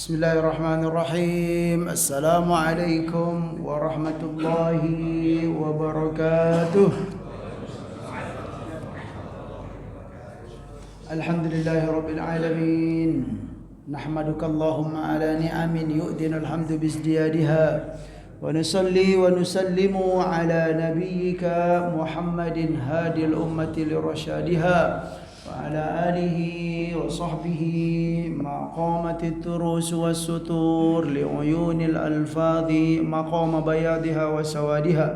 Bismillahirrahmanirrahim. Assalamualaikum warahmatullahi wabarakatuh. Alhamdulillahirabbil alamin. Nahmaduka Allahumma ala ni'amin yu'dinul hamdu bizdiyadiha. Wa nusalli wa nusallimu ala nabiyyika Muhammadin hadil ummati lirasyadiha. وعلى آله وصحبه ما قامت التروس والسطور لعيون الألفاظ مقام بياضها وسوادها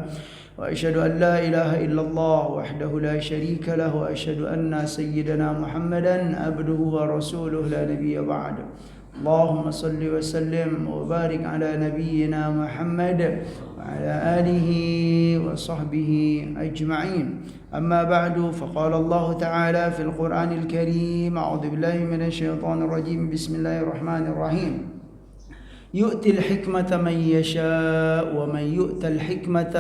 وأشهد أن لا إله إلا الله وحده لا شريك له وأشهد أن سيدنا محمدا عبده ورسوله لا نبي بعد اللهم صل وسلم وبارك على نبينا محمد وعلى آله وصحبه أجمعين أما بعد فقال الله تعالى في القرآن الكريم أعوذ بالله من الشيطان الرجيم بسم الله الرحمن الرحيم يؤتي الحكمة من يشاء ومن يؤت الحكمة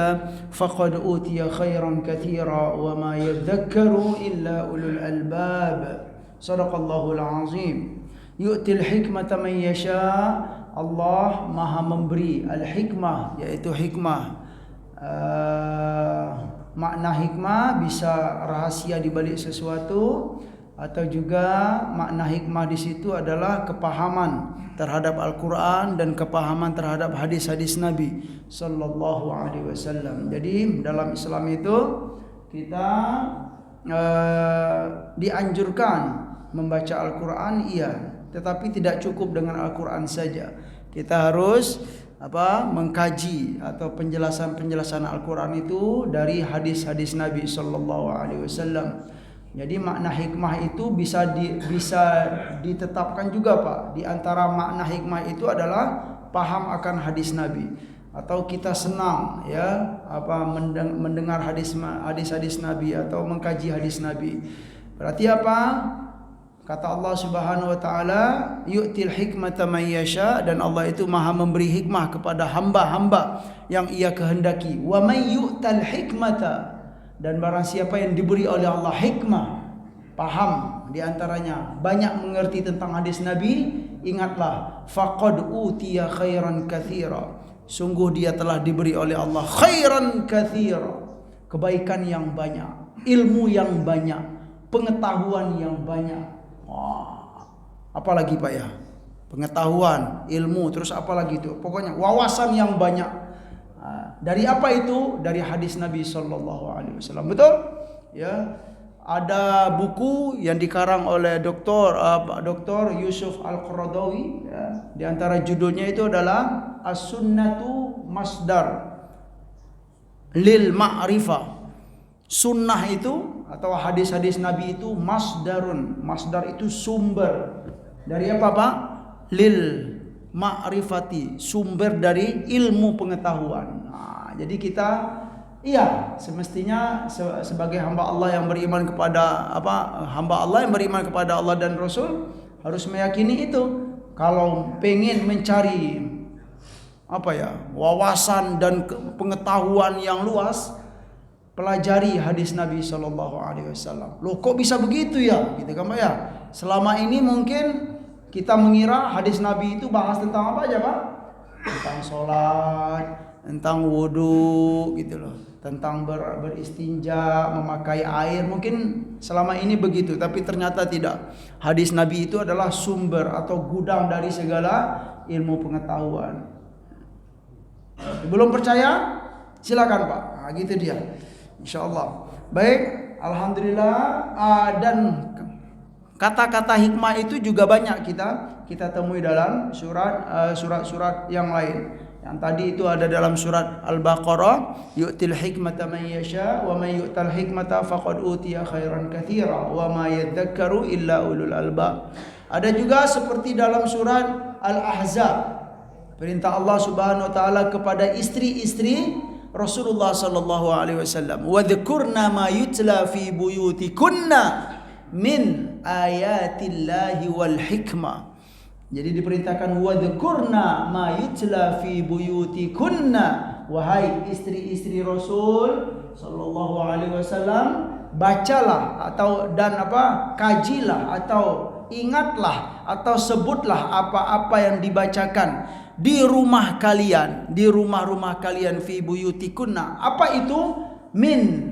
فقد أوتي خيرا كثيرا وما يذكر إلا أولو الألباب صدق الله العظيم يؤتي الحكمة من يشاء Allah maha memberi al-hikmah, yaitu hikmah. Makna hikmah bisa rahasia di balik sesuatu, atau juga makna hikmah di situ adalah kepahaman terhadap Al-Quran dan kepahaman terhadap hadis-hadis Nabi Sallallahu Alaihi Wasallam. Jadi dalam Islam itu kita dianjurkan membaca Al-Quran, iya, tetapi tidak cukup dengan Al-Quran saja. Kita harus mengkaji atau penjelasan Al-Quran itu dari hadis-hadis Nabi Sallallahu Alaihi Wasallam. Jadi makna hikmah itu bisa ditetapkan juga, Pak. Di antara makna hikmah itu adalah paham akan hadis Nabi, atau kita senang mendengar hadis-hadis Nabi atau mengkaji hadis Nabi. Berarti apa? Kata Allah Subhanahu wa taala, yu'til hikmata man yasha, dan Allah itu maha memberi hikmah kepada hamba-hamba yang ia kehendaki. Wa may yu'tal hikmata, dan barang siapa yang diberi oleh Allah hikmah, paham di antaranya, banyak mengerti tentang hadis Nabi, ingatlah, faqad utiya khairan katsira, sungguh dia telah diberi oleh Allah khairan katsira, kebaikan yang banyak, ilmu yang banyak, pengetahuan yang banyak. Apalagi Pak ya? Pengetahuan, ilmu, terus apalagi itu? Pokoknya wawasan yang banyak. Dari apa itu? Dari hadis Nabi Sallallahu Alaihi Wasallam. Betul? Ya. Ada buku yang dikarang oleh Dr. Yusuf Al-Qaradawi. Ya. Di antara judulnya itu adalah As-Sunnatu Masdar Lil Ma'rifah. Sunnah itu atau hadis-hadis Nabi itu masdarun. Masdar itu sumber. Dari apa, Pak? Lil ma'rifati, sumber dari ilmu pengetahuan. Jadi kita semestinya sebagai hamba Allah yang beriman kepada hamba Allah yang beriman kepada Allah dan Rasul harus meyakini itu. Kalau pengen mencari wawasan dan pengetahuan yang luas, pelajari hadis Nabi Sallallahu Alaihi Wasallam. Loh, kok bisa begitu ya? Gitu kan Pak ya? Selama ini mungkin kita mengira hadis Nabi itu bahas tentang apa aja, Pak? Tentang sholat, tentang wudu, gitu loh. Tentang beristinja, memakai air. Mungkin selama ini begitu, tapi ternyata tidak. Hadis Nabi itu adalah sumber atau gudang dari segala ilmu pengetahuan. Belum percaya? Silakan Pak. Nah, gitu dia. InsyaAllah. Baik, alhamdulillah. Dan kata-kata hikmah itu juga banyak kita temui dalam surat-surat yang lain. Yang tadi itu ada dalam surat Al-Baqarah, yu'til hikmata man yasha wa man yu'tal hikmata faqad utiya khairan katsira wa ma yadzakkaru illa ulul albab. Ada juga seperti dalam surat Al-Ahzab, perintah Allah Subhanahu wa taala kepada istri-istri Rasulullah sallallahu alaihi wasallam, wa dzkurna ma yutla fi buyutikunna min ayatillahi wal hikmah. Jadi diperintahkan wa dzkurna ma yutla fi buyutikunna, wahai istri-istri Rasul sallallahu alaihi wasallam, bacalah kajilah atau ingatlah atau sebutlah apa-apa yang dibacakan di rumah kalian, di rumah-rumah kalian, fi buyutikunna. Apa itu? Min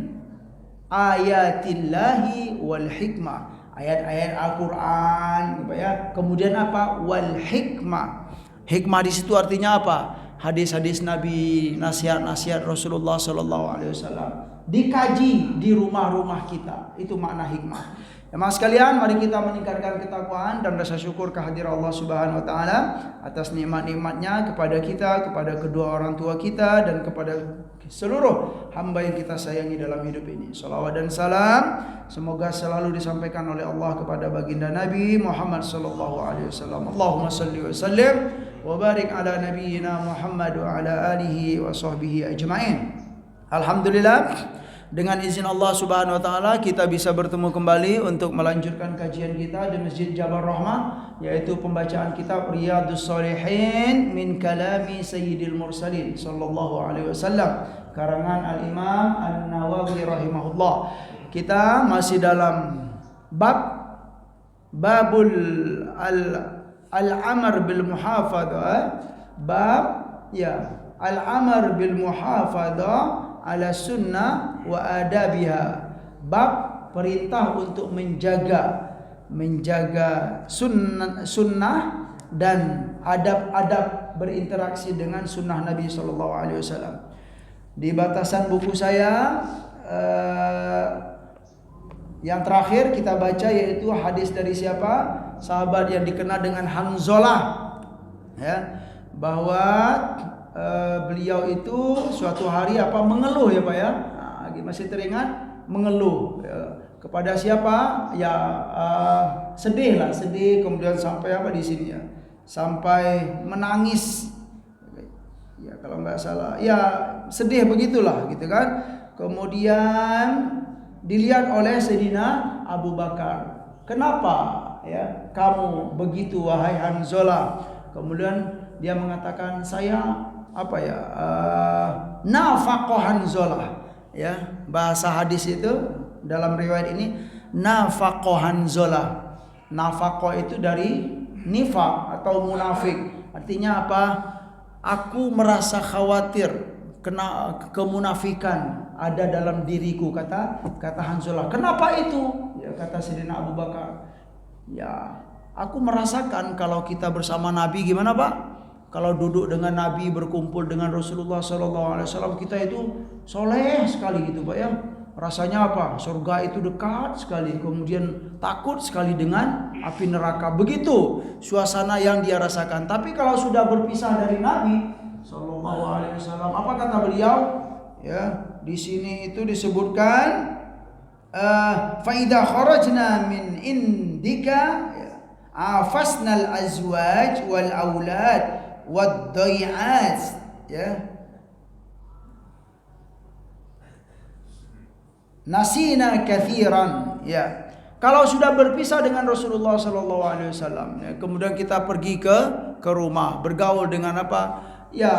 ayatillahi wal hikmah, ayat-ayat Al-Qur'an, ya. Kemudian apa? Wal hikmah. Hikmah di situ artinya apa? Hadis-hadis Nabi, nasihat-nasihat Rasulullah sallallahu alaihi wasallam dikaji di rumah-rumah kita. Itu makna hikmah. Jemaah sekalian, mari kita meningkatkan ketakwaan dan rasa syukur kehadiran Allah Subhanahu wa taala atas nikmat-nikmatnya kepada kita, kepada kedua orang tua kita, dan kepada seluruh hamba yang kita sayangi dalam hidup ini. Salawat dan salam semoga selalu disampaikan oleh Allah kepada baginda Nabi Muhammad sallallahu alaihi wasallam. Allahumma shalli wa sallim wa barik ala nabiyyina Muhammad wa ala alihi wa sahbihi ajmain. Alhamdulillah, dengan izin Allah Subhanahu wa taala kita bisa bertemu kembali untuk melanjutkan kajian kita di Masjid Jabal Rahmah, yaitu pembacaan kitab Riyadhus Shalihin min kalami Sayyidil Mursalin sallallahu alaihi wasallam, karangan Al-Imam An-Nawawi rahimahullah. Kita masih dalam babul al-amr bil muhafadzah, al-amr bil muhafadzah ala sunnah wa adabiha, bab perintah untuk menjaga sunnah dan adab-adab berinteraksi dengan sunnah Nabi sallallahu alaihi wasallam. Di batasan buku saya yang terakhir kita baca yaitu hadis dari siapa? Sahabat yang dikenal dengan Hanzalah, ya, bahwa beliau itu suatu hari mengeluh, ya Pak, ya. Nah, masih teringat mengeluh, ya. Kepada siapa? Ya, sedih, kemudian sampai di sini, ya, sampai menangis, ya, kalau nggak salah, ya, sedih begitulah, gitu kan. Kemudian dilihat oleh Sayyidina Abu Bakar. Kenapa, ya, kamu begitu wahai Hanzalah? Kemudian dia mengatakan, saya nafaqah Hanzalah, ya, bahasa hadis itu dalam riwayat ini nafaqah Hanzalah. Nafaqah itu dari nifaq atau munafik, artinya apa? Aku merasa khawatir kena kemunafikan ada dalam diriku, kata Hanzalah. Kenapa itu? Ya, kata Sayyidina Abu Bakar, ya, aku merasakan kalau kita bersama Nabi, gimana Pak? Kalau duduk dengan Nabi, berkumpul dengan Rasulullah SAW, kita itu soleh sekali gitu Pak, ya. Rasanya apa? Surga itu dekat sekali. Kemudian takut sekali dengan api neraka. Begitu suasana yang dia rasakan. Tapi kalau sudah berpisah dari Nabi SAW, apa kata beliau? Ya, di sini itu disebutkan, fa idza kharajna min indika afasnal azwaj wal aulad wad-dai'at, ya, nasina kathiran, ya. Kalau sudah berpisah dengan Rasulullah sallallahu alaihi wasallam, ya, kemudian kita pergi ke rumah, bergaul dengan apa? Ya,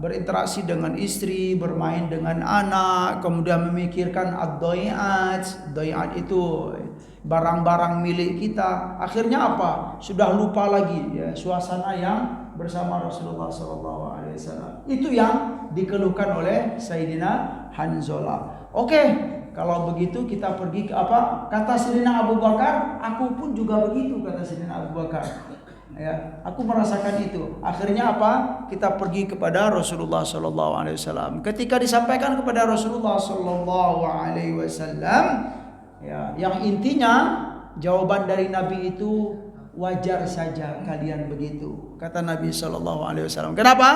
berinteraksi dengan istri, bermain dengan anak, kemudian memikirkan ad-dai'at. Dai'at itu barang-barang milik kita. Akhirnya apa? Sudah lupa lagi, ya, suasana yang bersama Rasulullah SAW. Itu yang dikeluhkan oleh Sayyidina Hanzalah. Oke, kalau begitu kita pergi ke apa? Kata Sayyidina Abu Bakar, aku pun juga begitu, kata Sayyidina Abu Bakar. Ya, aku merasakan itu. Akhirnya apa? Kita pergi kepada Rasulullah SAW. Ketika disampaikan kepada Rasulullah SAW, ya, yang intinya jawaban dari Nabi itu, wajar saja kalian begitu, kata Nabi SAW. Kenapa?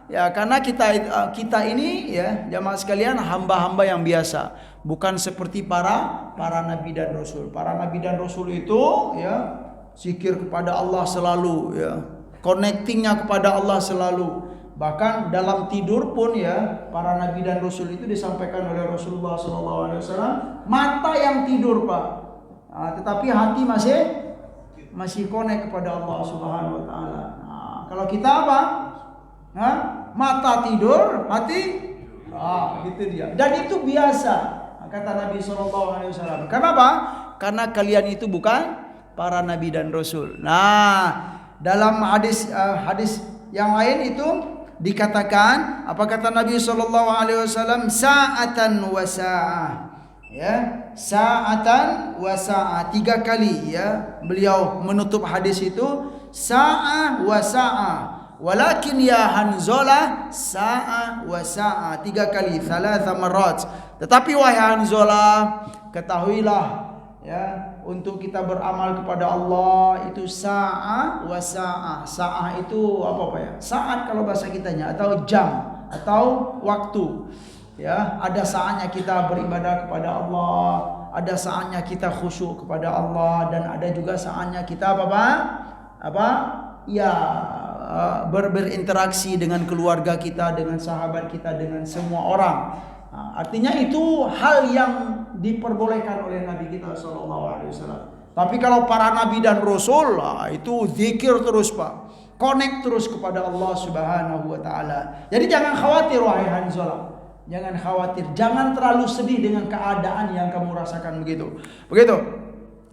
Ya, karena kita ini, ya, jamaah sekalian, hamba-hamba yang biasa, bukan seperti para nabi dan rasul. Para nabi dan rasul itu, ya, zikir kepada Allah selalu, ya, connectingnya kepada Allah selalu. Bahkan dalam tidur pun, ya, para nabi dan rasul itu disampaikan oleh Rasulullah SAW, mata yang tidur Pak, tetapi hati masih connect kepada Allah Subhanahu wa taala. Nah, kalau kita apa? Mata tidur, hati gitu dia. Dan itu biasa. kata Nabi SAW. Kenapa? Karena kalian itu bukan para nabi dan rasul. Nah, dalam hadis yang lain itu dikatakan, apa kata Nabi SAW? Sa'atan wa sa'ah. Ya, sa'atan wa sa'ah. 3 kali ya beliau menutup hadis itu, sa'ah wa sa'ah. Walakin ya Hanzalah sa'ah wa sa'ah. 3 kali, thalatha marrat. Tetapi wahai Hanzalah, ketahuilah ya, untuk kita beramal kepada Allah itu sa'ah wa sa'ah. Sa'ah itu apa ya? Saat kalau bahasa kitanya, atau jam, atau waktu. Ya, ada saatnya kita beribadah kepada Allah, ada saatnya kita khusyuk kepada Allah, dan ada juga saatnya kita ya berinteraksi dengan keluarga kita, dengan sahabat kita, dengan semua orang. Nah, artinya itu hal yang diperbolehkan oleh Nabi kita SAW. Tapi kalau para nabi dan rasul, itu zikir terus Pak, connect terus kepada Allah Subhanahu wa Ta'ala. Jadi jangan khawatir wahai Hanzalah. Jangan khawatir, jangan terlalu sedih dengan keadaan yang kamu rasakan begitu.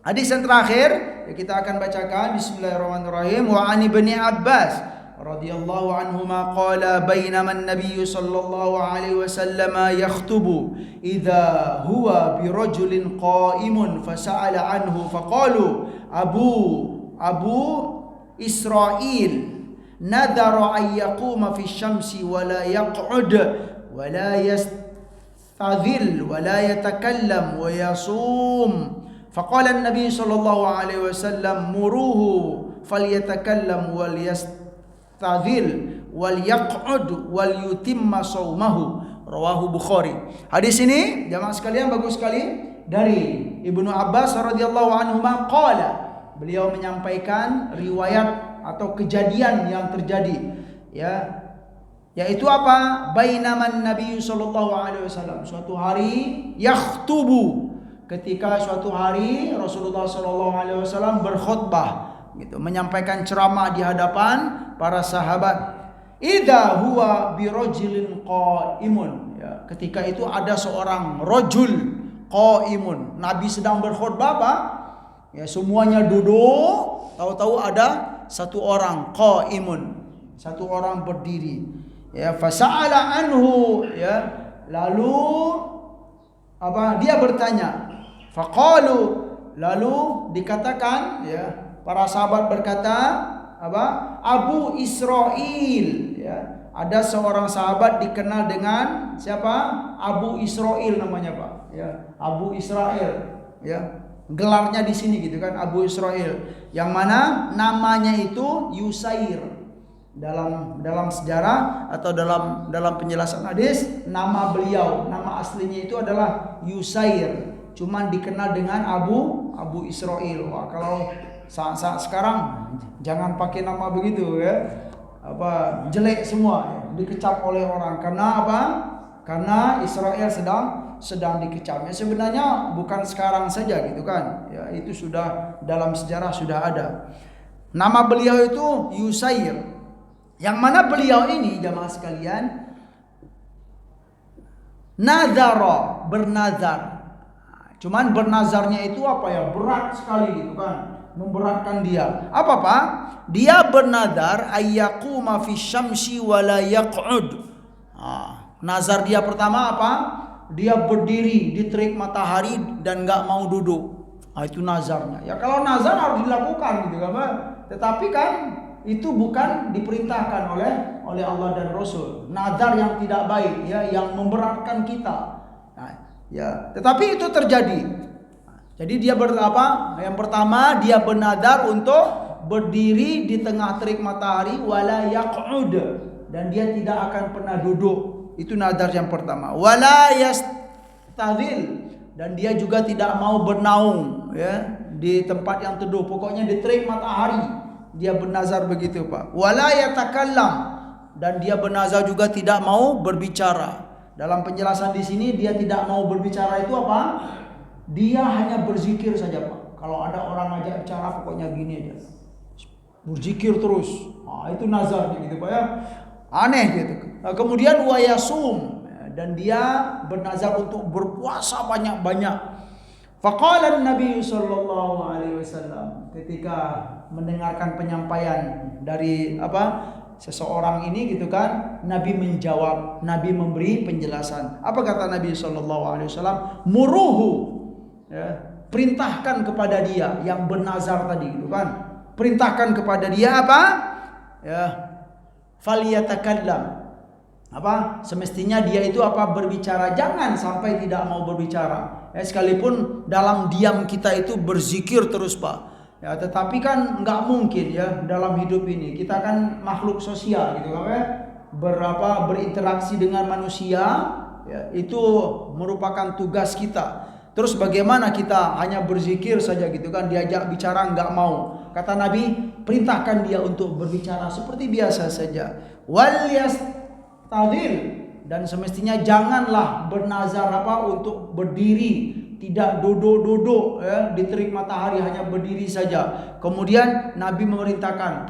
Hadis yang terakhir kita akan bacakan. Bismillahirrahmanirrahim. Wa ani ibni Abbas radhiyallahu anhuma qala bainama an-nabiy sallallahu alaihi wasallam yakhutubu idza huwa bi rajulin qa'imun fasa'ala anhu faqalu Abu Israil nadara an yaquma fi syamsi wa la yaq'ud ولا يستظل ولا يتكلم ويصوم فقال النبي صلى الله عليه وسلم مروه فليتكلم وليستظل وليقعد وليتم صومه rawahu Bukhari. Hadis ini jamaah sekalian bagus sekali dari Ibnu Abbas radhiyallahu anhu qala, beliau menyampaikan riwayat atau kejadian yang terjadi ya, yaitu apa? Bainaman Nabi sallallahu alaihi wasallam, suatu hari yakhtubu, ketika suatu hari Rasulullah sallallahu alaihi wasallam berkhutbah gitu, menyampaikan ceramah di hadapan para sahabat. Idza huwa birajulin qaimun, ya, ketika itu ada seorang rajul qaimun. Nabi sedang berkhutbah Pak. Ya, semuanya duduk, tahu-tahu ada satu orang qaimun, satu orang berdiri. Ya, fasa'ala anhu, ya, lalu dia bertanya, faqalu, lalu dikatakan ya, para sahabat berkata Abu Israil, ya, ada seorang sahabat dikenal dengan siapa? Abu Israil namanya Pak, ya, Abu Israil, ya, gelarnya di sini gitu kan, Abu Israil, yang mana namanya itu Yusair. Dalam sejarah atau dalam penjelasan hadis, nama beliau, nama aslinya itu adalah Yusair, cuman dikenal dengan Abu Israil. Wah, kalau saat sekarang jangan pakai nama begitu ya, jelek semua ya, dikecap oleh orang. Karena apa? Karena Israel sedang dikecap. Ya, sebenarnya bukan sekarang saja gitu kan, ya, itu sudah dalam sejarah sudah ada. Nama beliau itu Yusair, yang mana beliau ini jamaah sekalian nazara, bernazar. Cuman bernazarnya itu apa ya, berat sekali gitu kan, memberatkan dia. Apa Pak? Dia bernazar ayyaquma fi syamsi wa la yaq'ud. Nazar dia pertama apa? Dia berdiri di terik matahari dan enggak mau duduk. Itu nazarnya. Ya kalau nazar harus dilakukan gitu kan Pak. Tetapi kan itu bukan diperintahkan oleh Allah dan Rasul. Nazar yang tidak baik ya, yang memberatkan kita. Nah, ya, tetapi itu terjadi. Jadi dia berapa? Yang pertama dia bernazar untuk berdiri di tengah terik matahari wala yaq'ud, dan dia tidak akan pernah duduk. Itu nazar yang pertama. Wala yastazil, dan dia juga tidak mau bernaung ya di tempat yang teduh. Pokoknya di terik matahari. Dia bernazar begitu Pak. Wala yatakallam, dan dia bernazar juga tidak mau berbicara. Dalam penjelasan di sini dia tidak mau berbicara itu apa? Dia hanya berzikir saja Pak. Kalau ada orang ngajak bicara pokoknya gini aja, berzikir terus. Itu nazar gitu Pak ya. Aneh gitu. Nah, kemudian wayasum, dan dia bernazar untuk berpuasa banyak-banyak. Faqala Nabi sallallahu alaihi wasallam, ketika mendengarkan penyampaian dari seseorang ini gitu kan, Nabi menjawab, Nabi memberi penjelasan. Apa kata Nabi sallallahu alaihi wasallam? Muruhu, ya, perintahkan kepada dia yang bernazar tadi gitu kan. Perintahkan kepada dia apa? Ya, faliyatakallam. Semestinya dia itu berbicara, jangan sampai tidak mau berbicara. Ya, sekalipun dalam diam kita itu berzikir terus, Pak. Ya, tetapi kan nggak mungkin ya dalam hidup ini. Kita kan makhluk sosial gitu kan, ya. Berinteraksi dengan manusia, ya, itu merupakan tugas kita. Terus bagaimana kita hanya berzikir saja gitu kan, diajak bicara nggak mau. Kata Nabi, perintahkan dia untuk berbicara seperti biasa saja. Wal yastadil, dan semestinya janganlah bernazar untuk berdiri, tidak duduk-duduk ya, di terik matahari, hanya berdiri saja. Kemudian Nabi perintahkan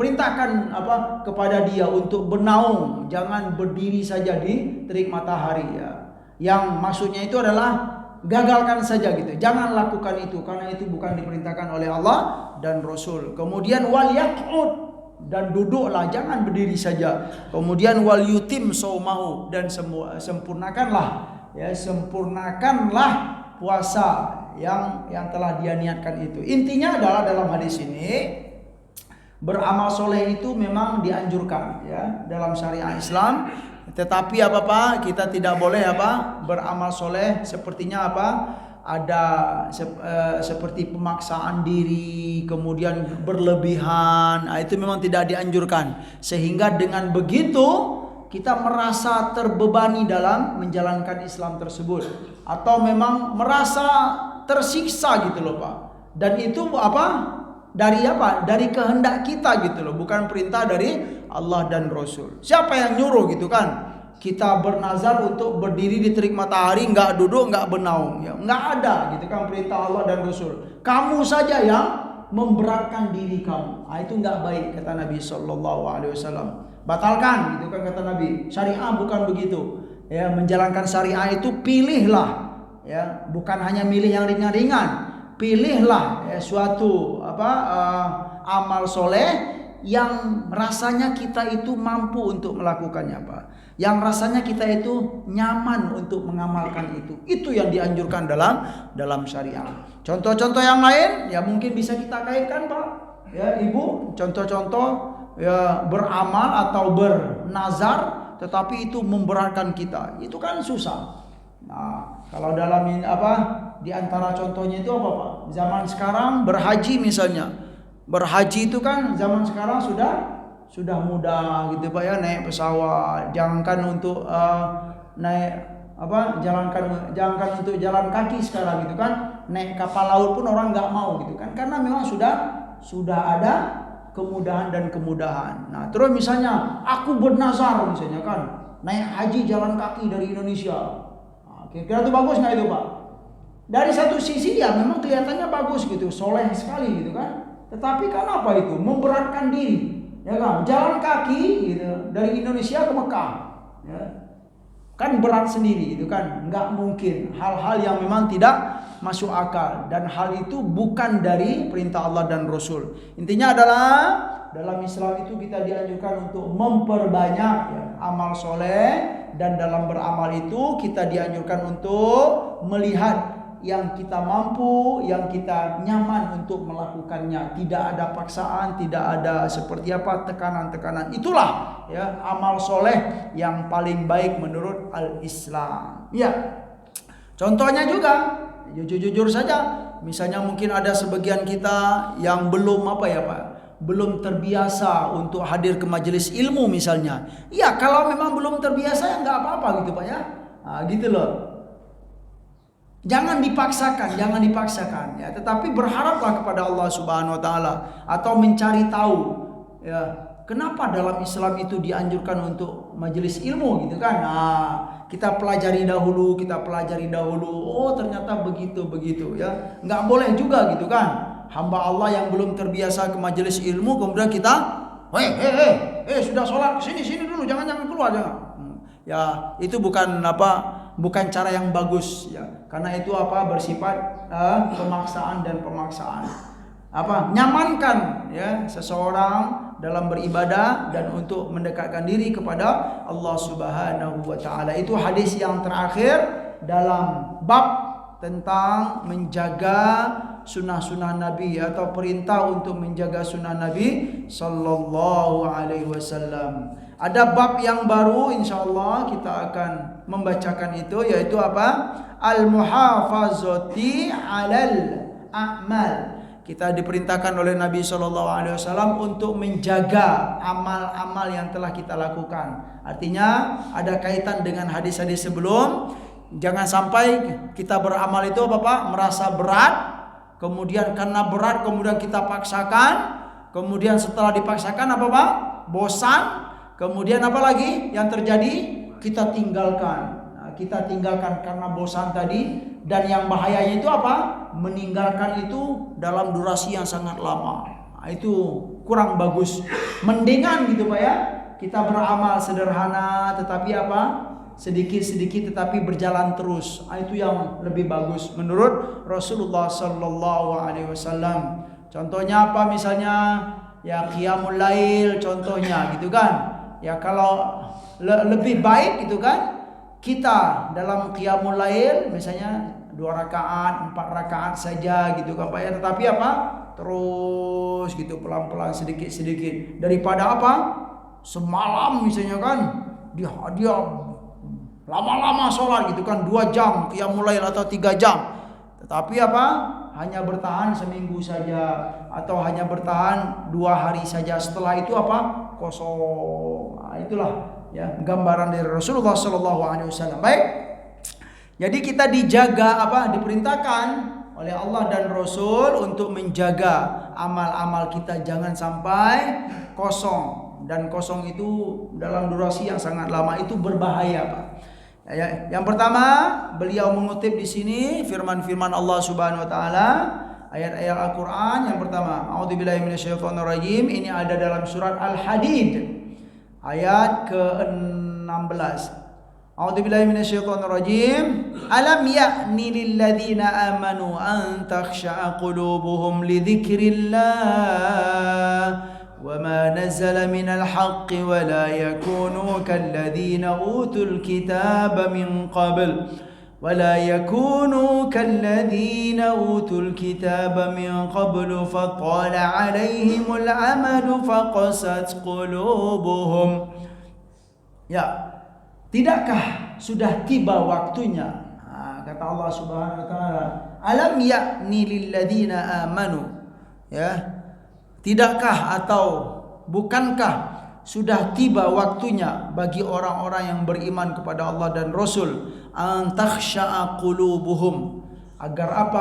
kepada dia untuk bernaung, jangan berdiri saja di terik matahari ya. Yang maksudnya itu adalah gagalkan saja gitu. Jangan lakukan itu karena itu bukan diperintahkan oleh Allah dan Rasul. Kemudian wal yaq'ud, dan duduklah, jangan berdiri saja. Kemudian wal yutim saumahu, dan sempurnakanlah puasa yang telah dia niatkan itu. Intinya adalah dalam hadis ini beramal soleh itu memang dianjurkan ya dalam syariat Islam. Tetapi kita tidak boleh beramal soleh sepertinya ada seperti pemaksaan diri, kemudian berlebihan. Itu memang tidak dianjurkan. Sehingga dengan begitu kita merasa terbebani dalam menjalankan Islam tersebut, atau memang merasa tersiksa gitu loh, Pak. Dan itu dari kehendak kita gitu loh, bukan perintah dari Allah dan Rasul. Siapa yang nyuruh gitu kan? Kita bernazar untuk berdiri di terik matahari, nggak duduk, nggak bernaung, ya nggak ada gitu kan perintah Allah dan Rasul. Kamu saja yang memberatkan diri kamu. Itu nggak baik, kata Nabi Shallallahu Alaihi Wasallam. Batalkan gitu kan kata Nabi. Syariah bukan begitu. Ya, menjalankan syariah itu pilihlah, ya, bukan hanya milih yang ringan-ringan. Pilihlah ya, suatu amal soleh yang rasanya kita itu mampu untuk melakukannya, Pak. Yang rasanya kita itu nyaman untuk mengamalkan itu. Itu yang dianjurkan dalam syariah. Contoh-contoh yang lain ya mungkin bisa kita kaitkan, Pak. Ya, Ibu, contoh-contoh ya beramal atau bernazar tetapi itu memberatkan kita. Itu kan susah. Nah, kalau dalam di antara contohnya itu apa, Pak? Zaman sekarang berhaji misalnya. Berhaji itu kan zaman sekarang sudah mudah gitu, Pak ya, naik pesawat. Jangankan untuk jangankan untuk jalan kaki sekarang gitu kan. Naik kapal laut pun orang nggak mau gitu kan. Karena memang sudah ada kemudahan dan kemudahan. Nah, terus misalnya aku bernazar misalnya kan, naik haji jalan kaki dari Indonesia. Kira-kira itu bagus nggak itu, Pak? Dari satu sisi ya memang kelihatannya bagus gitu, soleh sekali gitu kan. Tetapi kan apa itu? Memberatkan diri, ya kan? Jalan kaki gitu dari Indonesia ke Mekah, ya. Kan berat sendiri gitu kan. Nggak mungkin, hal-hal yang memang tidak masuk akal, dan hal itu bukan dari perintah Allah dan Rasul. Intinya adalah dalam Islam itu kita dianjurkan untuk memperbanyak ya, amal soleh. Dan dalam beramal itu kita dianjurkan untuk melihat yang kita mampu, yang kita nyaman untuk melakukannya. Tidak ada paksaan, tidak ada seperti tekanan-tekanan. Itulah ya amal soleh yang paling baik menurut al-Islam. Ya, contohnya juga jujur-jujur saja. Misalnya mungkin ada sebagian kita yang belum belum terbiasa untuk hadir ke majelis ilmu misalnya. Ya, kalau memang belum terbiasa ya nggak apa-apa gitu, Pak ya. Nah, gitu loh. Jangan dipaksakan ya, tetapi berharaplah kepada Allah Subhanahu wa taala atau mencari tahu ya, kenapa dalam Islam itu dianjurkan untuk majelis ilmu gitu kan. Nah, kita pelajari dahulu. Oh, ternyata begitu ya. Nggak boleh juga gitu kan. Hamba Allah yang belum terbiasa ke majelis ilmu kemudian kita sudah sholat sini dulu, jangan keluar jangan. Ya, itu bukan bukan cara yang bagus ya. Karena itu bersifat pemaksaan dan pemaksaan. Nyamankan ya seseorang dalam beribadah dan untuk mendekatkan diri kepada Allah Subhanahu wa taala. Itu hadis yang terakhir dalam bab tentang menjaga sunnah-sunnah Nabi atau perintah untuk menjaga sunnah Nabi sallallahu alaihi wasallam. Ada bab yang baru, insyaallah kita akan membacakan itu, yaitu Al-muhafazati 'alal a'mal. Kita diperintahkan oleh Nabi sallallahu alaihi wasallam untuk menjaga amal-amal yang telah kita lakukan. Artinya ada kaitan dengan hadis-hadis sebelum. Jangan sampai kita beramal itu merasa berat, kemudian karena berat kemudian kita paksakan, kemudian setelah dipaksakan bosan, kemudian lagi yang terjadi? Kita tinggalkan. Kita tinggalkan karena bosan tadi, dan yang bahayanya itu meninggalkan itu dalam durasi yang sangat lama. Itu kurang bagus. Mendingan gitu Pak ya, kita beramal sederhana tetapi sedikit-sedikit tetapi berjalan terus. Itu yang lebih bagus menurut Rasulullah sallallahu alaihi wasallam. Contohnya misalnya ya qiyamul lail contohnya gitu kan. Ya kalau lebih baik gitu kan, kita dalam qiyamul lail misalnya 2 rakaat, 4 rakaat saja gitu kan Pak ya. Tetapi terus gitu pelan-pelan sedikit-sedikit daripada semalam misalnya kan dia lama-lama sholat gitu kan 2 jam qiyamul lail atau 3 jam. Tetapi hanya bertahan seminggu saja atau hanya bertahan 2 hari saja. Setelah itu kosong. Itulah ya gambaran dari Rasulullah sallallahu alaihi wasallam. Baik. Jadi kita dijaga diperintahkan oleh Allah dan Rasul untuk menjaga amal-amal kita jangan sampai kosong. Dan kosong itu dalam durasi yang sangat lama itu berbahaya Pak. Ya, yang pertama beliau mengutip di sini firman-firman Allah Subhanahu wa taala, ayat-ayat Al-Qur'an. Yang pertama, a'udzubillahi minasyaitonirrajim, ini ada dalam surat Al-Hadid ayat ke-16. A'udzubillahi minasyaitonirrajim. Alam ya'ni lil ladzina amanu an takhsha'a qulubuhum li dzikrillah وما نزل من الحق ولا يكونوا كالذين أوتوا الكتاب من قبل فطال عليهم الأمد فقست قلوبهم. Ya, tidakkah sudah tiba waktunya? Kata Allah Subhanahu wa taala, alam ya'ni lil ladzina amanu. Ya, tidakkah atau bukankah sudah tiba waktunya bagi orang-orang yang beriman kepada Allah dan Rasul an takhsha'a qulubuhum, agar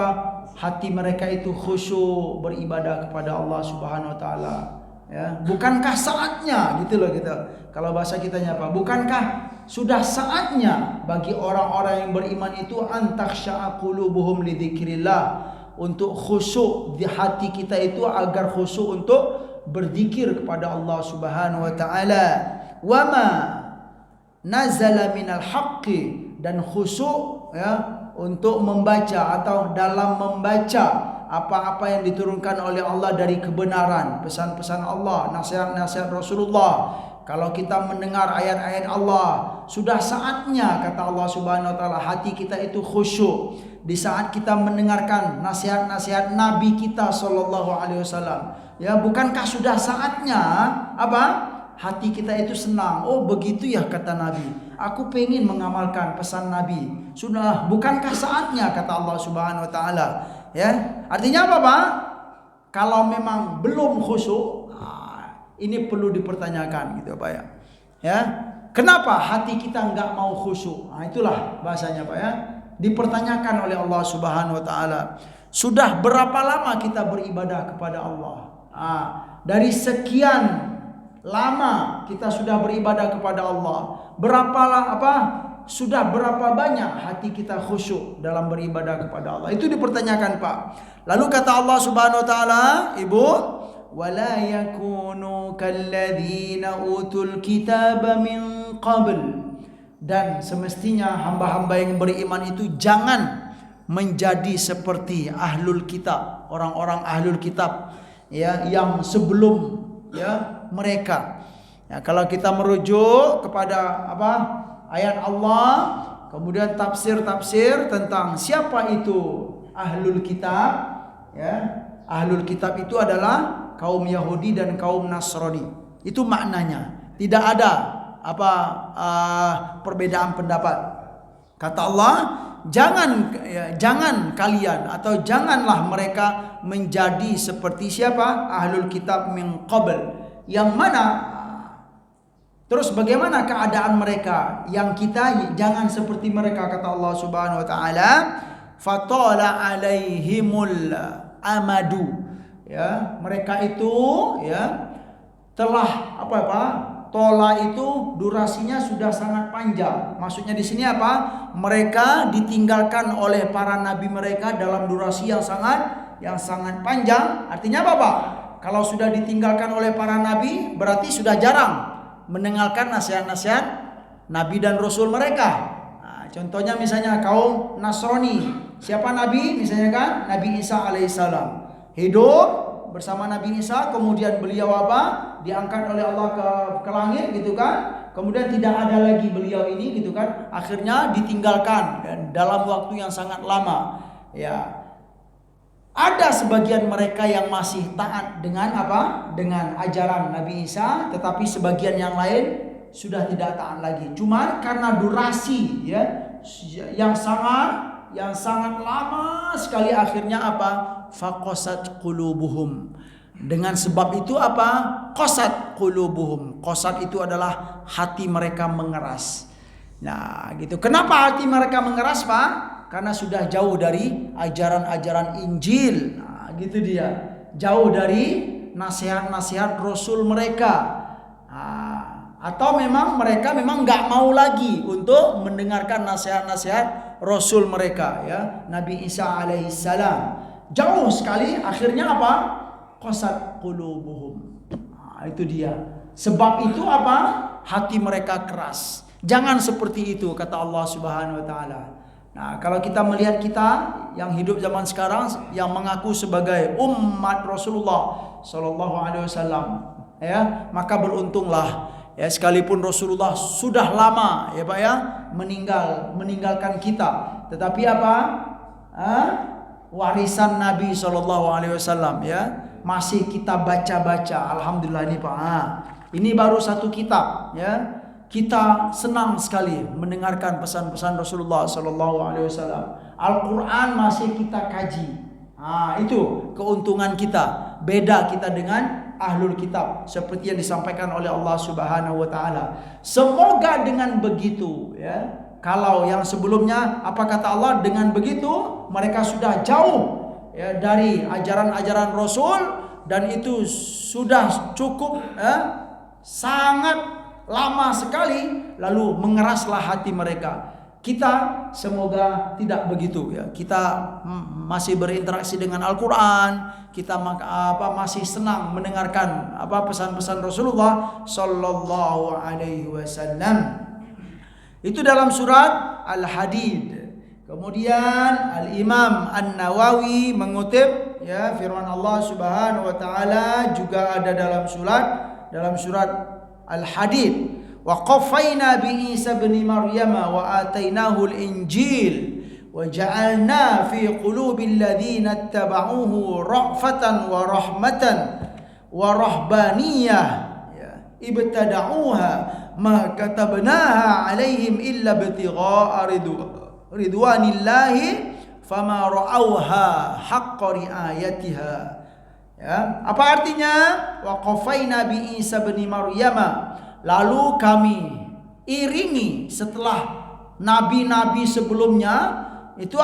hati mereka itu khusyuk beribadah kepada Allah Subhanahu wa taala. Ya, bukankah saatnya gitu loh kita. Kalau bahasa kitanya bukankah sudah saatnya bagi orang-orang yang beriman itu an takhsha'a qulubuhum li dzikrillah, untuk khusyuk di hati kita itu agar khusyuk untuk berzikir kepada Allah Subhanahu wa taala. Wa ma nazala minal haqqi, dan khusyuk ya untuk membaca atau dalam membaca apa-apa yang diturunkan oleh Allah dari kebenaran, pesan-pesan Allah, nasihat-nasihat Rasulullah. Kalau kita mendengar ayat-ayat Allah, sudah saatnya kata Allah Subhanahu wa taala hati kita itu khusyuk. Di saat kita mendengarkan nasihat-nasihat Nabi kita sallallahu alaihi wasallam, ya bukankah sudah saatnya hati kita itu senang. Oh begitu ya kata Nabi, aku pengen mengamalkan pesan Nabi. Sudah bukankah saatnya kata Allah Subhanahu wa taala. Ya, artinya Pak? Kalau memang belum khusyuk, ini perlu dipertanyakan gitu Pak ya. Ya, kenapa hati kita enggak mau khusyuk? Itulah bahasanya Pak ya. Dipertanyakan oleh Allah Subhanahu wa taala. Sudah berapa lama kita beribadah kepada Allah? Dari sekian lama kita sudah beribadah kepada Allah. Sudah berapa banyak hati kita khusyuk dalam beribadah kepada Allah? Itu dipertanyakan Pak. Lalu kata Allah Subhanahu wa taala, Ibu, wala yakunu kalladzina utul kitaba min qabl dan semestinya hamba-hamba yang beriman itu jangan menjadi seperti ahlul kitab, orang-orang ahlul kitab ya yang sebelum ya mereka. Ya, kalau kita merujuk kepada apa? Ayat Allah, kemudian tafsir-tafsir tentang siapa itu ahlul kitab, ya. Ahlul kitab itu adalah kaum Yahudi dan kaum Nasrani. Itu maknanya. Tidak ada perbedaan pendapat. Kata Allah, jangan kalian atau janganlah mereka menjadi seperti siapa? Ahlul kitab min qabl. Yang mana? Terus bagaimana keadaan mereka? Yang kita jangan seperti mereka, kata Allah Subhanahu wa taala, fatala alaihimul amadu. Ya, mereka itu ya telah tola itu durasinya sudah sangat panjang. Maksudnya di sini apa? Mereka ditinggalkan oleh para nabi mereka dalam durasi yang sangat panjang. Artinya apa, Pak? Kalau sudah ditinggalkan oleh para nabi, berarti sudah jarang mendengarkan nasihat-nasihat nabi dan rasul mereka. Nah, contohnya misalnya kaum Nasrani. Siapa nabi? Misalnya kan Nabi Isa alaihissalam. Hidup bersama Nabi Isa, kemudian beliau diangkat oleh Allah ke langit gitu kan. Kemudian tidak ada lagi beliau ini gitu kan. Akhirnya ditinggalkan dan dalam waktu yang sangat lama. Ya. Ada sebagian mereka yang masih taat dengan dengan ajaran Nabi Isa, tetapi sebagian yang lain sudah tidak taat lagi. Cuma karena durasi ya yang sangat lama sekali, akhirnya faqasat qulubuhum. Dengan sebab itu qasat qulubuhum. Qasat itu adalah hati mereka mengeras. Nah, gitu. Kenapa hati mereka mengeras, Pak? Karena sudah jauh dari ajaran-ajaran Injil. Nah, gitu dia. Jauh dari nasihat-nasihat Rasul mereka. Nah, atau mereka memang nggak mau lagi untuk mendengarkan nasihat-nasihat Rasul mereka ya, Nabi Isa alaihissalam. Jauh sekali, akhirnya qasat qulubuhum. Nah, itu dia. Sebab itu hati mereka keras. Jangan seperti itu, kata Allah Subhanahu wa taala. Nah, kalau kita melihat kita yang hidup zaman sekarang yang mengaku sebagai umat Rasulullah sallallahu alaihi wasallam, ya, maka beruntunglah ya, sekalipun Rasulullah sudah lama ya Pak ya meninggalkan kita, tetapi warisan Nabi sallallahu alaihi wasallam ya masih kita baca-baca. Alhamdulillah ini Pak. Ini baru satu kitab ya. Kita senang sekali mendengarkan pesan-pesan Rasulullah sallallahu alaihi wasallam. Al-Qur'an masih kita kaji. Itu keuntungan kita. Beda kita dengan ahlul kitab seperti yang disampaikan oleh Allah Subhanahu wa taala. Semoga dengan begitu ya. Kalau yang sebelumnya apa kata Allah, dengan begitu mereka sudah jauh ya dari ajaran-ajaran Rasul, dan itu sudah cukup sangat lama sekali, lalu mengeraslah hati mereka. Kita semoga tidak begitu ya. Kita masih berinteraksi dengan Al-Qur'an, kita masih senang mendengarkan pesan-pesan Rasulullah sallallahu alaihi wasallam. Itu dalam surat Al-Hadid. Kemudian Al-Imam An-Nawawi mengutip ya firman Allah Subhanahu wa taala juga ada dalam surat Al-Hadid. Wa qaffayna bi Isa ibn Maryam wa atainahu al-Injil wa ja'alna fi qulubil ladzina ittaba'uhu ra'fatan wa rahmatan wa rahbaniyah ibtada'uha ma katabnaha 'alaihim illa ibtigha'a ridwanillahi fama ra'awha haqqa ri'ayatiha. Ya, apa artinya? Wa qafaina bi Isa bin Maryam, lalu kami iringi setelah nabi-nabi sebelumnya itu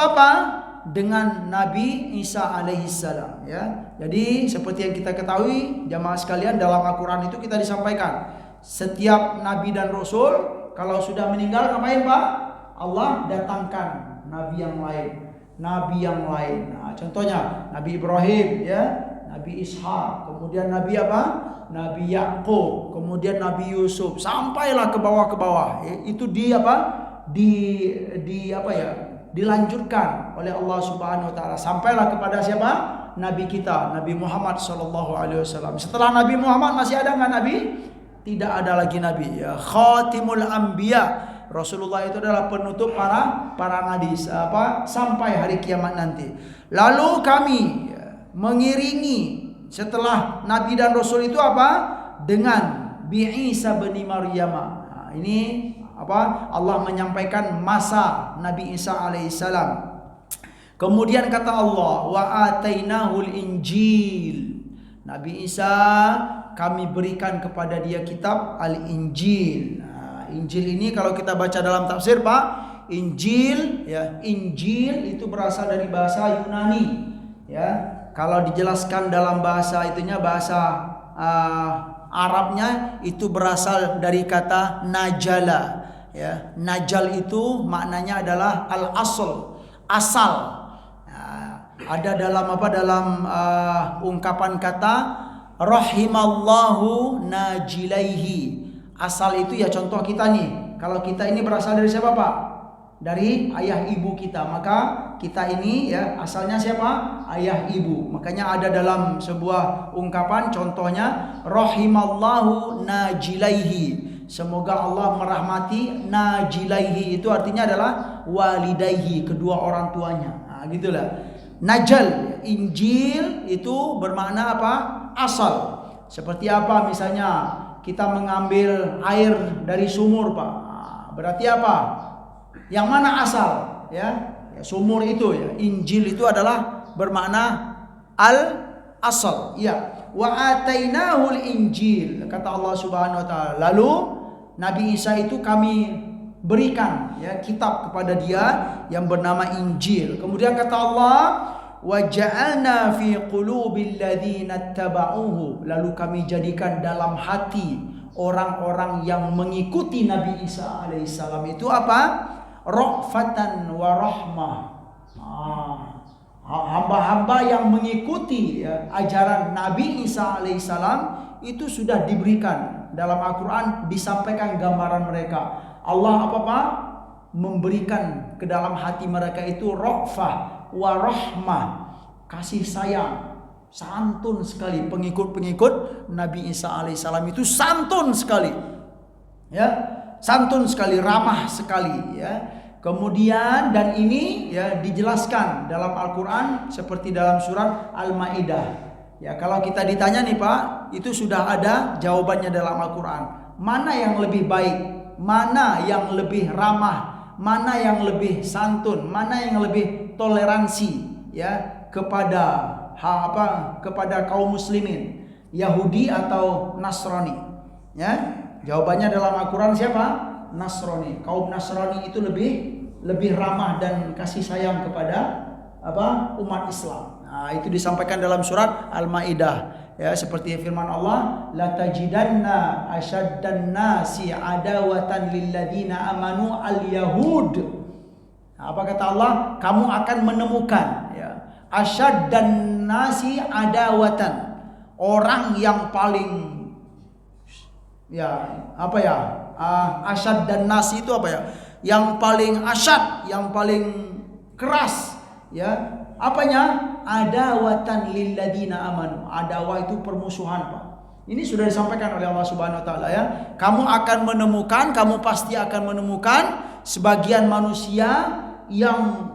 dengan Nabi Isa alaihissalam ya. Jadi seperti yang kita ketahui jamaah sekalian, dalam Al-Qur'an itu kita disampaikan setiap nabi dan rasul kalau sudah meninggal ngapain Pak? Allah datangkan nabi yang lain. Nah, contohnya Nabi Ibrahim ya, Nabi Ishak, kemudian Nabi apa? Nabi Yakub, kemudian Nabi Yusuf, sampailah ke bawah. Itu di apa? Di apa ya? Dilanjutkan oleh Allah Subhanahu wa taala sampailah kepada siapa? Nabi kita, Nabi Muhammad sallallahu alaihi wasallam. Setelah Nabi Muhammad masih ada enggak nabi? Tidak ada lagi nabi ya. Khatimul anbiya. Rasulullah itu adalah penutup para nabi sampai hari kiamat nanti. Lalu kami mengiringi setelah nabi dan rasul itu apa? Dengan bi Isa bin Maryam. Nah, ini apa? Allah menyampaikan masa Nabi Isa alaihissalam. Kemudian kata Allah, wa atainahul injil. Nabi Isa kami berikan kepada dia kitab Al-Injil. Nah, Injil ini kalau kita baca dalam tafsir, Pak, Injil ya, Injil itu berasal dari bahasa Yunani ya. Kalau dijelaskan dalam bahasa itunya, bahasa Arabnya itu berasal dari kata najala ya. Najal itu maknanya adalah al-asl, asal. Nah, ada dalam apa, dalam ungkapan kata rahimallahu najilaihi. Asal itu ya, contoh kita nih, kalau kita ini berasal dari siapa, Pak? Dari ayah ibu kita, maka kita ini ya asalnya siapa? Ayah ibu. Makanya ada dalam sebuah ungkapan, contohnya rahimallahu najilaihi. Semoga Allah merahmati najilaihi, itu artinya adalah walidaihi, kedua orang tuanya. Nah, gitulah. Najal, Injil itu bermakna apa? Asal. Seperti apa? Misalnya kita mengambil air dari sumur, Pak. Nah, berarti apa? Yang mana asal ya? Sumur itu ya. Injil itu adalah bermakna al-asal ya. Wa atainahul injil, kata Allah Subhanahu wa taala. Lalu Nabi Isa itu kami berikan ya kitab kepada dia yang bernama Injil. Kemudian kata Allah, wa ja'alna fi qulubil ladzina tabauhu, lalu kami jadikan dalam hati orang-orang yang mengikuti Nabi Isa alaihissalam itu apa? Ra'fatan wa rahmah. Hamba-hamba yang mengikuti ya, ajaran Nabi Isa alaihissalam itu sudah diberikan dalam Al-Quran, disampaikan gambaran mereka. Allah apa Pak? Memberikan ke dalam hati mereka itu ra'fah wa rahmah, kasih sayang, santun sekali. Pengikut-pengikut Nabi Isa alaihissalam itu santun sekali ya, santun sekali, ramah sekali ya. Kemudian dan ini ya dijelaskan dalam Al-Quran seperti dalam surat Al-Maidah ya. Kalau kita ditanya nih Pak, itu sudah ada jawabannya dalam Al-Quran. Mana yang lebih baik, mana yang lebih ramah, mana yang lebih santun, mana yang lebih toleransi ya kepada kepada kaum muslimin, Yahudi atau Nasrani ya. Jawabannya dalam Al-Quran siapa? Nasrani. Kaum Nasrani itu lebih ramah dan kasih sayang kepada umat Islam. Nah, itu disampaikan dalam surat Al-Maidah ya, seperti firman Allah, la tajidanna asyaddan nasi adawatan lil ladzina amanu al-yahud. Nah, apa kata Allah? Kamu akan menemukan ya, asyaddan nasi adawatan, orang yang paling ya asyad dan nasi itu apa ya? Yang paling asyad, yang paling keras ya. Apanya? Adawatan lil ladzina amanu. Adawah itu permusuhan, Pak. Ini sudah disampaikan oleh Allah Subhanahu wa taala ya. Kamu akan menemukan, kamu pasti akan menemukan sebagian manusia yang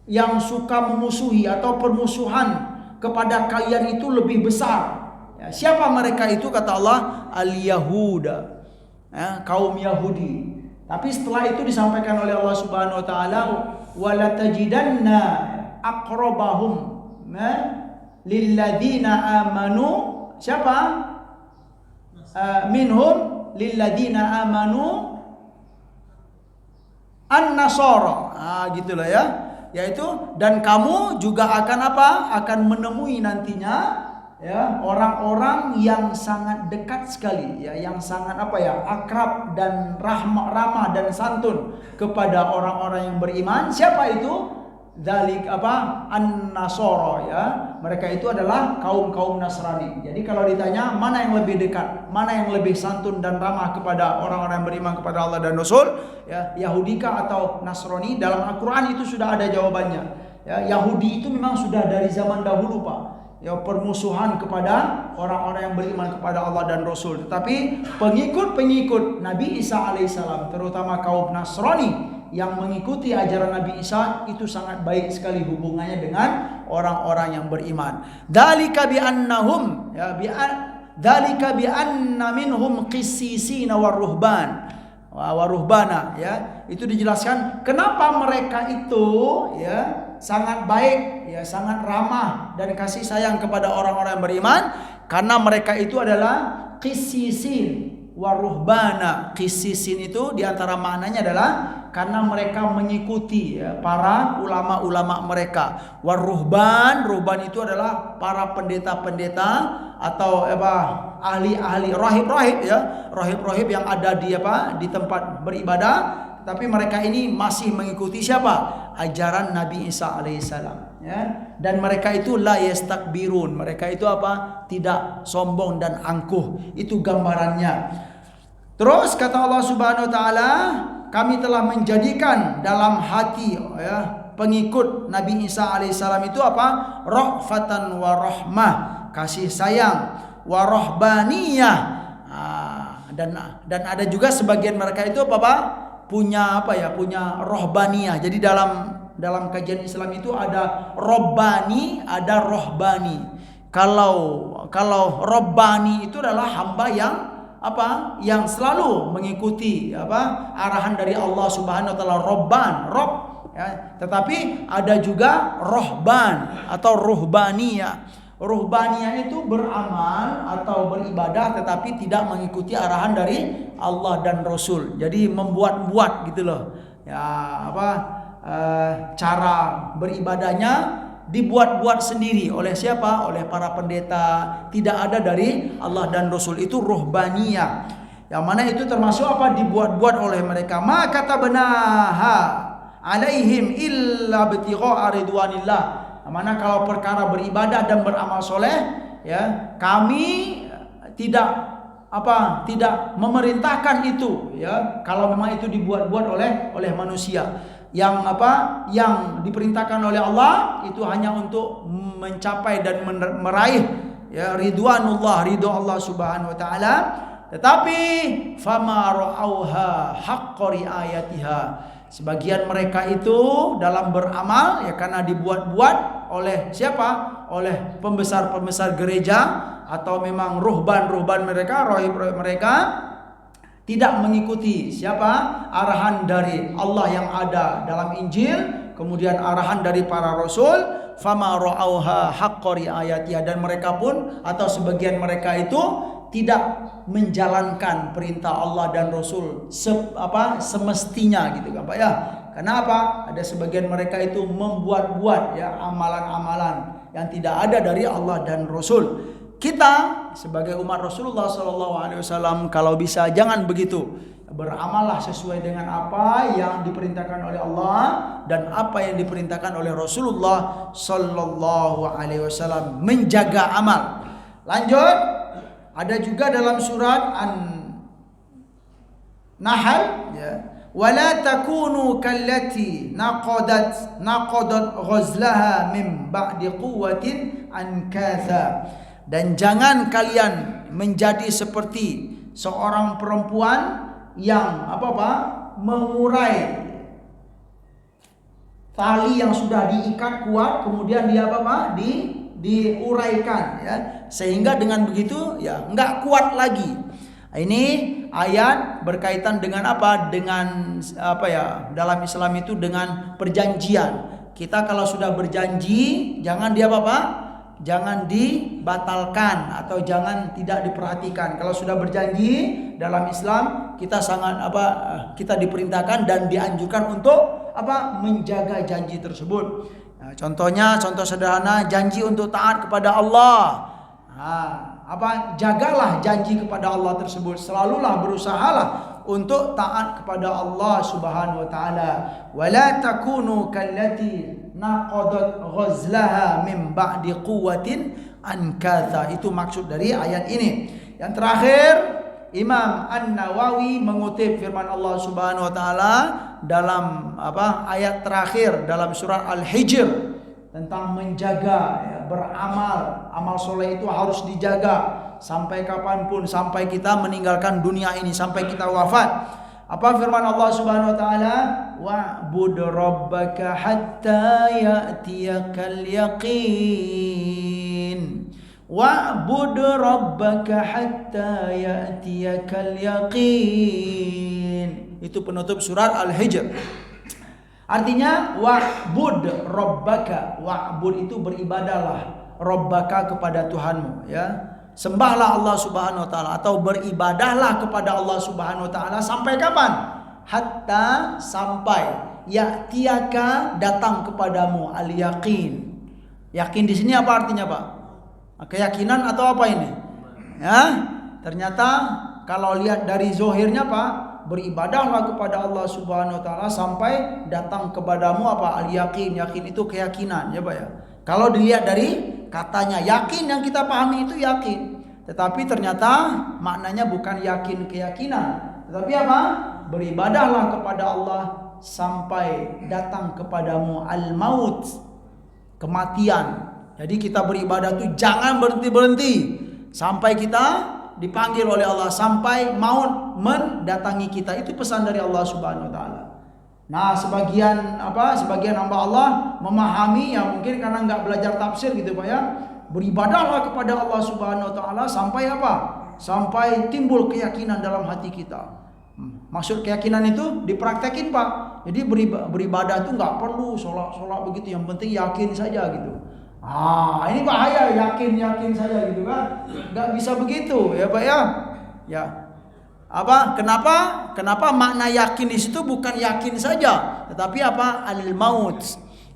yang suka memusuhi atau permusuhan kepada kalian itu lebih besar. Ya, siapa mereka itu? Kata Allah, al-Yahuda ya, kaum Yahudi. Tapi setelah itu disampaikan oleh Allah Subhanahu wa taala, wala tajidanna aqrabahum lilladzina amanu. Siapa? Minhum lilladzina amanu an-nasara. Gitulah ya. Yaitu, dan kamu juga akan akan menemui nantinya ya orang-orang yang sangat dekat sekali ya, yang sangat akrab dan ramah dan santun kepada orang-orang yang beriman. Siapa itu? Dzalik an-nasara ya, mereka itu adalah kaum Nasrani. Jadi kalau ditanya mana yang lebih dekat, mana yang lebih santun dan ramah kepada orang-orang yang beriman kepada Allah dan Rasul, ya, Yahudika atau Nasrani, dalam Al-Quran itu sudah ada jawabannya. Ya, Yahudi itu memang sudah dari zaman dahulu, Pak. Ya, permusuhan kepada orang-orang yang beriman kepada Allah dan Rasul. Tetapi pengikut-pengikut Nabi Isa alaihissalam, terutama kaum Nasrani yang mengikuti ajaran Nabi Isa, itu sangat baik sekali hubungannya dengan orang-orang yang beriman. Dzalika bi annahum, ya, dzalika bi anna minhum qissisina waruhbana, ya. Itu dijelaskan kenapa mereka itu, ya, sangat baik, ya, sangat ramah dan kasih sayang kepada orang-orang yang beriman, karena mereka itu adalah qissisin waruhbana. Qissisin itu diantara maknanya adalah karena mereka mengikuti, ya, para ulama-ulama mereka. Waruhban itu adalah para pendeta-pendeta atau ahli-ahli rahib-rahib, ya, rahib-rahib yang ada di tempat beribadah. Tapi mereka ini masih mengikuti siapa? Ajaran Nabi Isa alaihissalam, ya. Dan mereka itu la yastakbirun. Mereka itu tidak sombong dan angkuh. Itu gambarannya. Terus kata Allah Subhanahu wa taala, kami telah menjadikan dalam hati, ya, pengikut Nabi Isa alaihissalam itu ra'fatan wa rahmah, kasih sayang, wa rahbaniyah. Dan ada juga sebagian mereka itu punya rohbaniyah. Jadi dalam kajian Islam itu ada robbani, ada rohbani. Kalau robbani itu adalah hamba yang selalu mengikuti arahan dari Allah Subhanahu wa taala, rob, ya. Tetapi ada juga rohban atau ruhbaniyah. Ruhbaniyah itu beramal atau beribadah tetapi tidak mengikuti arahan dari Allah dan Rasul. Jadi membuat-buat gitu loh. Ya, cara beribadahnya dibuat-buat sendiri oleh siapa? Oleh para pendeta. Tidak ada dari Allah dan Rasul. Itu ruhbaniyah. Yang mana itu termasuk dibuat-buat oleh mereka. Ma katabenaha alaihim illa ibtigha'a ridwanillah. Mana kalau perkara beribadah dan beramal soleh, ya, kami tidak memerintahkan itu, ya, kalau memang itu dibuat-buat oleh manusia. Yang diperintahkan oleh Allah itu hanya untuk mencapai dan meraih, ya, ridwanullah, ridho Allah Subhanahu wa taala. Tetapi fama ra'auha haqqa riayatiha. Sebagian mereka itu dalam beramal, ya, karena dibuat-buat oleh siapa? Oleh pembesar-pembesar gereja atau memang ruhban mereka, rahib mereka, tidak mengikuti siapa? Arahan dari Allah yang ada dalam Injil, kemudian arahan dari para rasul. Fama ra'auha haqqa riayatiha. Dan mereka pun atau sebagian mereka itu tidak menjalankan perintah Allah dan Rasul semestinya, gitu kan Pak, ya. Kenapa? Ada sebagian mereka itu membuat-buat, ya, amalan-amalan yang tidak ada dari Allah dan Rasul. Kita sebagai umat Rasulullah SAW, kalau bisa jangan begitu. Beramallah sesuai dengan apa yang diperintahkan oleh Allah dan apa yang diperintahkan oleh Rasulullah SAW. Menjaga amal. Lanjut. Ada juga dalam surat An-Nahl, ya, wala takunu kallati naqadat ghazlaha min ba'di quwwatin ankatha. Dan jangan kalian menjadi seperti seorang perempuan yang mengurai tali yang sudah diikat kuat, kemudian dia diuraikan, ya, sehingga dengan begitu, ya, enggak kuat lagi. Ini ayat berkaitan dengan dengan dalam Islam itu dengan perjanjian. Kita kalau sudah berjanji, jangan jangan dibatalkan atau jangan tidak diperhatikan. Kalau sudah berjanji dalam Islam, kita kita diperintahkan dan dianjurkan untuk menjaga janji tersebut. Nah, contoh sederhana, janji untuk taat kepada Allah. Jagalah janji kepada Allah tersebut. Selalulah berusahalah untuk taat kepada Allah Subhanahu wa taala. Wala takunu kallati naqadat ghazlaha min ba'di quwwatin ankatha. Itu maksud dari ayat ini. Yang terakhir, Imam An-Nawawi mengutip firman Allah Subhanahu wa taala dalam ayat terakhir dalam surah Al-Hijr tentang menjaga, ya, beramal. Amal soleh itu harus dijaga sampai kapanpun, sampai kita meninggalkan dunia ini, sampai kita wafat. Apa firman Allah Subhanahu wa taala? Wa'bud rabbaka hatta ya'tiyakal yaqin. Wa'bud rabbaka hatta ya'tiyakal yaqin. Itu penutup surat Al-Hijr. Artinya wa'bud rabbaka. Wa'bud itu beribadahlah rabbaka kepada Tuhanmu, ya. Sembahlah Allah Subhanahu wa taala atau beribadahlah kepada Allah Subhanahu wa taala sampai kapan? Hatta, sampai ya'tiyaka, datang kepadamu al-yaqin. Yakin di sini apa artinya, Pak? Keyakinan atau apa ini? Ya, ternyata kalau lihat dari zohirnya, Pak, beribadahlah kepada Allah Subhanahu wa taala sampai datang kepadamu apa? Al-yaqin. Yakin itu keyakinan, ya, Pak, ya. Kalau dilihat dari katanya yakin, yang kita pahami itu yakin, tetapi ternyata maknanya bukan yakin keyakinan, tetapi apa? Beribadahlah kepada Allah sampai datang kepadamu al-maut, kematian. Jadi kita beribadah itu jangan berhenti-berhenti sampai kita dipanggil oleh Allah, sampai maut mendatangi kita. Itu pesan dari Allah Subhanahu wa taala. Nah, sebagian hamba Allah memahami, ya mungkin karena nggak belajar tafsir gitu, Pak, ya. Beribadahlah kepada Allah Subhanahu wa taala sampai apa? Sampai timbul keyakinan dalam hati kita. Maksud keyakinan itu dipraktekin, Pak. Jadi beribadah itu nggak perlu sholat begitu, yang penting yakin saja gitu. Ini bahaya, yakin saja gitu kan. Nggak bisa begitu, ya, Pak, ya. Ya. Kenapa makna yakin di situ bukan yakin saja, tetapi apa? Al-maut,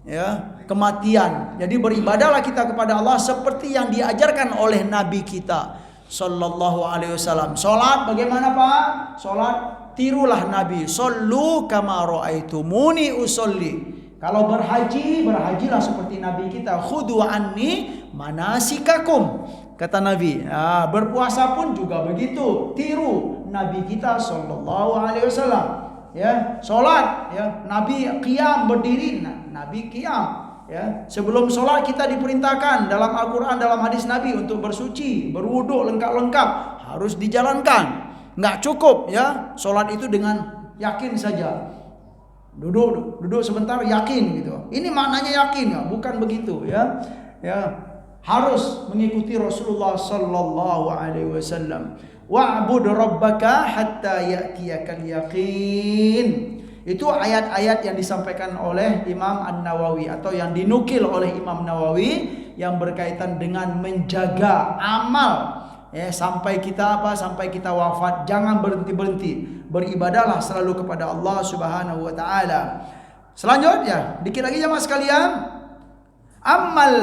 ya, kematian. Jadi beribadahlah kita kepada Allah seperti yang diajarkan oleh Nabi kita sallallahu alaihi wasallam. Salat bagaimana, Pak? Salat tirulah Nabi. Shallu kama raaitumuni usolli. Kalau berhajilah seperti Nabi kita. Khudu anni manasikakum, kata Nabi. Berpuasa pun juga begitu. Tiru Nabi kita sallallahu alaihi wasallam. Ya, salat, ya, Nabi qiyam, berdiri, Nabi qiyam. Ya, sebelum salat kita diperintahkan dalam Al-Qur'an, dalam hadis Nabi untuk bersuci, berwudu lengkap-lengkap, harus dijalankan. Nggak cukup, ya, salat itu dengan yakin saja. Duduk sebentar yakin gitu. Ini maknanya yakin, ya, bukan begitu, ya. Ya, harus mengikuti Rasulullah sallallahu alaihi wasallam. Wa'bud rabbaka hatta ya'tiyakal yaqin. Itu ayat-ayat yang disampaikan oleh Imam An-Nawawi atau yang dinukil oleh Imam Nawawi yang berkaitan dengan menjaga amal, ya, sampai kita wafat. Jangan berhenti-berhenti. Beribadahlah selalu kepada Allah Subhanahu wa taala. Selanjutnya, dikit lagi jemaah sekalian. Amal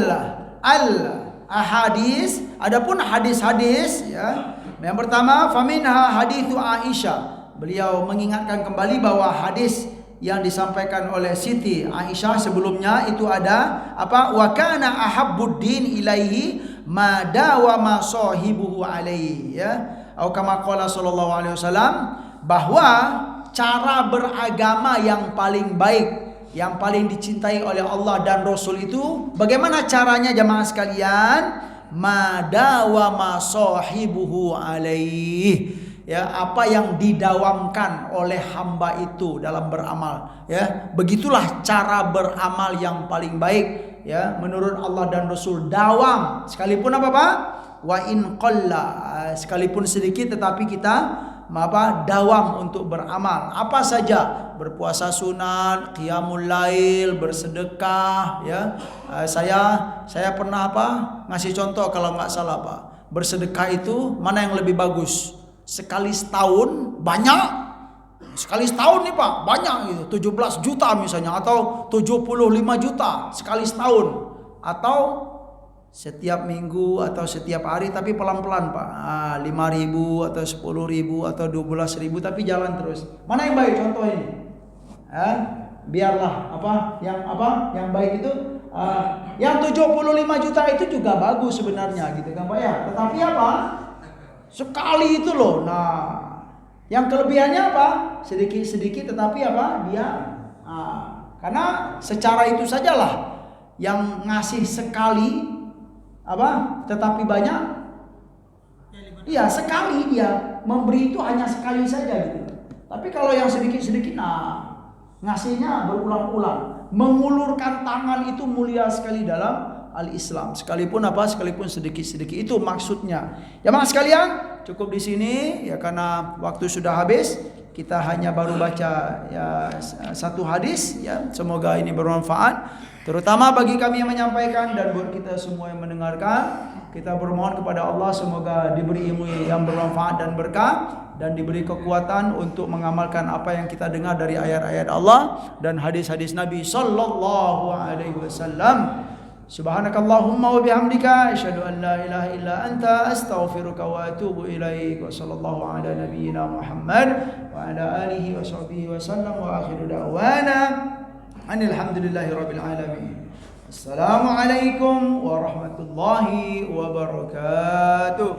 al-ahadis, adapun hadis-hadis, ya. Yang pertama, faminha hadithu Aisyah. Beliau mengingatkan kembali bahwa hadis yang disampaikan oleh Siti Aisyah sebelumnya itu ada apa? Wa kana ahabbuddin ilaihi ma dawama sahibuhu alaihi, ya. Atau kama qala sallallahu alaihi wasallam, bahwa cara beragama yang paling baik, yang paling dicintai oleh Allah dan Rasul itu bagaimana caranya, jamaah sekalian? Madawama sahibuhu alaih, ya, apa yang didawamkan oleh hamba itu dalam beramal, ya, begitulah cara beramal yang paling baik, ya, menurut Allah dan Rasul. Dawam sekalipun apa, Pak? Wa in qalla, sekalipun sedikit tetapi kita dawam untuk beramal. Apa saja? Berpuasa sunat, qiyamul lail, bersedekah, ya. Saya pernah ngasih contoh kalau nggak salah, Pak. Bersedekah itu mana yang lebih bagus? Sekali setahun banyak. Sekali setahun nih, Pak, banyak gitu. 17 juta misalnya, atau 75 juta sekali setahun, atau setiap minggu atau setiap hari tapi pelan-pelan, Pak. 5.000 atau 10.000 atau 12.000 tapi jalan terus. Mana yang baik contoh ini? biarlah yang baik itu yang 75 juta itu juga bagus sebenarnya gitu kan Pak ya. Tetapi apa? Sekali itu loh. Nah, yang kelebihannya apa? Sedikit-sedikit tetapi apa? Dia karena secara itu sajalah yang ngasih sekali tetapi banyak. Iya, sekali dia memberi itu hanya sekali saja gitu. Tapi kalau yang sedikit-sedikit ngasihnya berulang-ulang. Mengulurkan tangan itu mulia sekali dalam al-Islam. Sekalipun sedikit-sedikit, itu maksudnya. Jemaah sekalian, cukup di sini ya karena waktu sudah habis. Kita hanya baru baca ya satu hadis ya. Semoga ini bermanfaat terutama bagi kami yang menyampaikan dan buat kita semua yang mendengarkan. Kita bermohon kepada Allah semoga diberi ilmu yang bermanfaat dan berkah dan diberi kekuatan untuk mengamalkan apa yang kita dengar dari ayat-ayat Allah dan hadis-hadis Nabi sallallahu alaihi wasallam. Subhanakallahumma wa bihamdika asyhadu an la ilaha illa anta astaghfiruka wa atubu ilaik. Wa sallallahu ala nabiyyina Muhammad wa ala alihi wa sahbihi wa sallam wa akhiru da'wana alhamdulillahi rabbil alamin. Assalamualaikum warahmatullahi wabarakatuh.